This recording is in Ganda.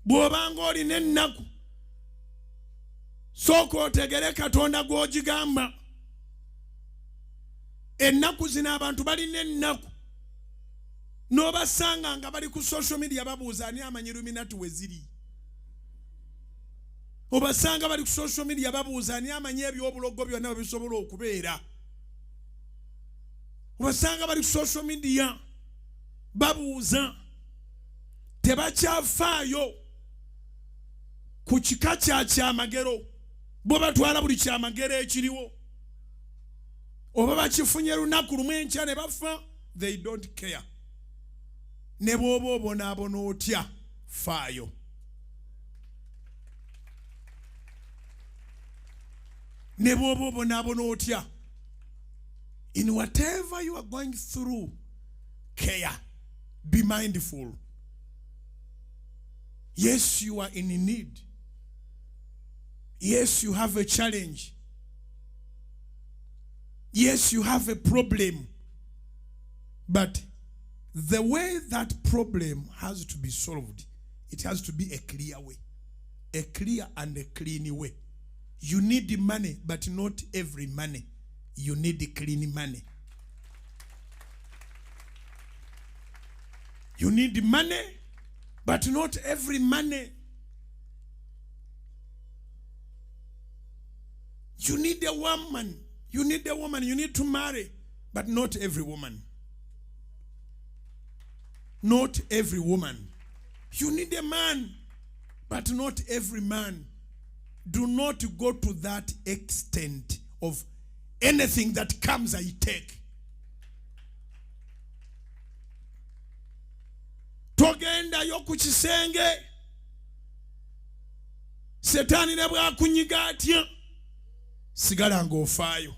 bw'obanga olina ennaku sooka otegere Katonda gw'ogigamba. Ennaku zino abantu balina ennaku n'obasanga nga bali ku social media babuuza ani amanyi Illuminati we ziri. Obasanga bali ku social media babuuza ani amanyi ebyobulogo byonna bwe bisobola okubeera. Obasanga bali ku social media babuuza, tebakyafaayo ku kika kya kyamagero. Bo batwala buli kyamagero ekiriwo. Oba bakifunye lunaku lumu enkya ne bafa, they don't care. Ne bw'oba obonaabona otya, faayo. Ne bw'oba obonaabona otya. In whatever you are going through, care. Be mindful. Yes, you are in need. Yes, you have a challenge. Yes, you have a problem. But the way that problem has to be solved, it has to be a clear way. A clear and a clean way. You need money, but not every money. You need clean money. You need money, but not every money. You need a woman. You need a woman. You need to marry, but not every woman. Not every woman. You need a man, but not every man. Do not go to that extent of anything that comes I take. Togenda yoku kisenge. Sitani ne bwakunyiga atya. Sigala nga offayo.